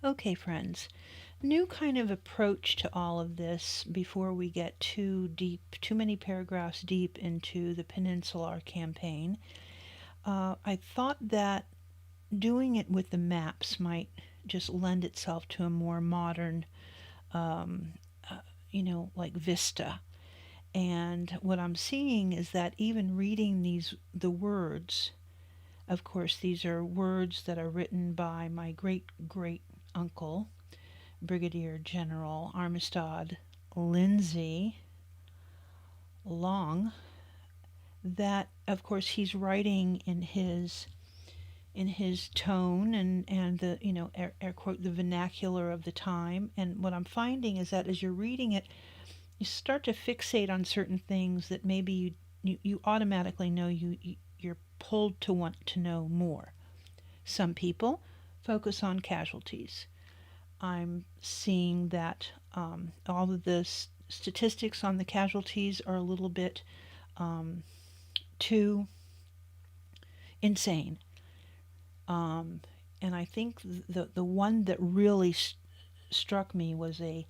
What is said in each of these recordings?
Okay, friends, new kind of approach to all of this before we get too deep, too many paragraphs deep into the Peninsular Campaign. I thought that doing it with the maps might just lend itself to a more modern, um, like vista. And what I'm seeing is that even reading the words, of course, these are words that are written by my great great uncle, Brigadier General Armistead Lindsay Long, that of course he's writing in his tone and the air quote the vernacular of the time. And what I'm finding is that as you're reading it, you start to fixate on certain things that maybe you automatically know you're pulled to want to know more. Some people focus on casualties. I'm seeing that all of the statistics on the casualties are a little bit um, too insane. Um, and I think the one that really struck me was a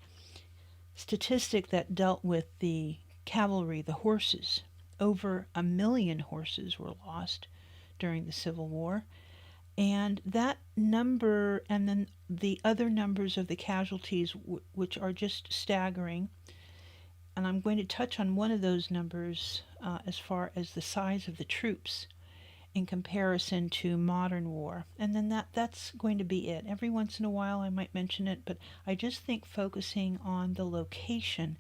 statistic that dealt with the cavalry, the horses. Over 1 million horses were lost during the Civil War. And that number, and then the other numbers of the casualties, which are just staggering. And I'm going to touch on one of those numbers as far as the size of the troops in comparison to modern war. And then that's going to be it. Every once in a while I might mention it, but I just think focusing on the location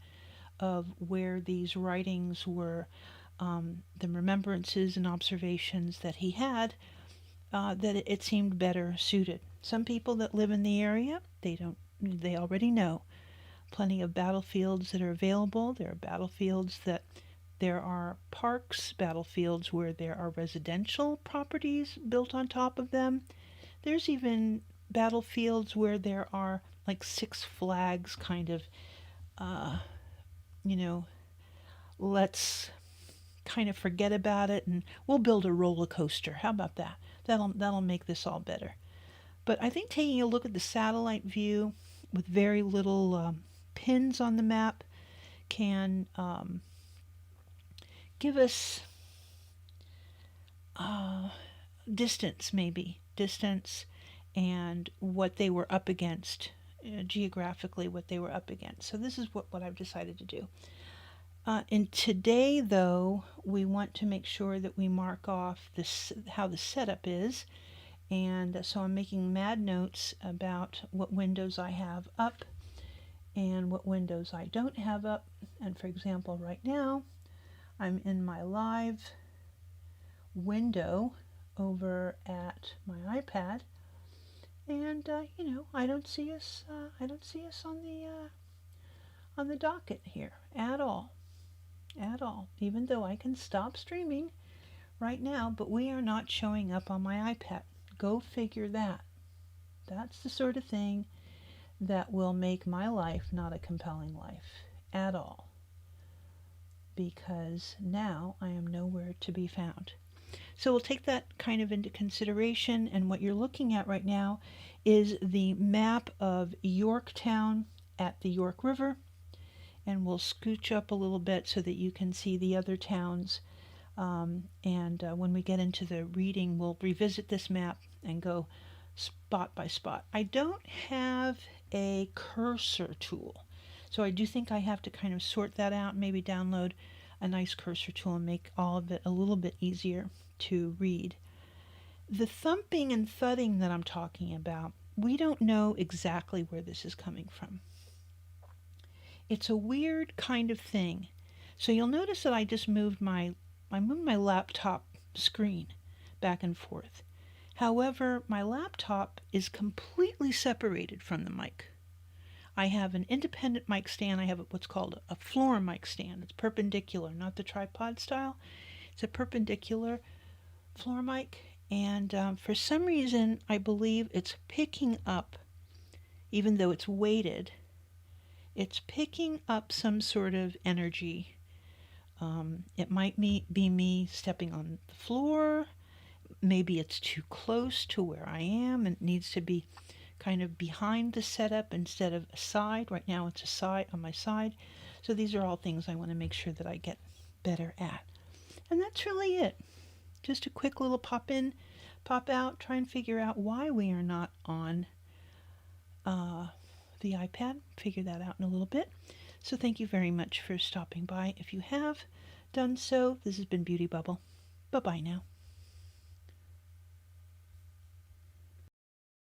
of where these writings were, the remembrances and observations that he had, that it seemed better suited. Some people that live in the area, they already know plenty of battlefields that are available. There are battlefields that there are parks, battlefields where there are residential properties built on top of them. There's even battlefields where there are like Six Flags kind of, uh, you know, let's kind of forget about it and we'll build a roller coaster. How about that? That'll make this all better. But I think taking a look at the satellite view with very little pins on the map can give us uh, distance, maybe distance, and what they were up against, geographically, what they were up against. So this is what I've decided to do. In today, though, we want to make sure that we mark off this how the setup is, and so I'm making mad notes about what windows I have up and what windows I don't have up. And for example, right now I'm in my live window over at my iPad, and I don't see us. I don't see us on the docket here at all, at all. Even though I can stop streaming right now, but we are not showing up on my iPad. Go figure that. That's the sort of thing that will make my life not a compelling life at all, because now I am nowhere to be found. So we'll take that kind of into consideration, and what you're looking at right now is the map of Yorktown at the York River, and we'll scooch up a little bit so that you can see the other towns. And when we get into the reading, we'll revisit this map and go spot by spot. I don't have a cursor tool, so I do think I have to kind of sort that out, maybe download a nice cursor tool and make all of it a little bit easier to read. The thumping and thudding that I'm talking about, we don't know exactly where this is coming from. It's a weird kind of thing. So you'll notice that I just moved my laptop screen back and forth. However, my laptop is completely separated from the mic. I have an independent mic stand. I have what's called a floor mic stand. It's perpendicular, not the tripod style. It's a perpendicular floor mic. And for some reason, I believe it's picking up, even though it's weighted, it's picking up some sort of energy. It might be me stepping on the floor. Maybe it's too close to where I am and it needs to be kind of behind the setup instead of a side. Right now it's a side on my side. So these are all things I want to make sure that I get better at. And that's really it. Just a quick little pop in, pop out, try and figure out why we are not on the iPad. Figure that out in a little bit. So thank you very much for stopping by. If you have done so, this has been Beauty Bubble. Bye-bye now.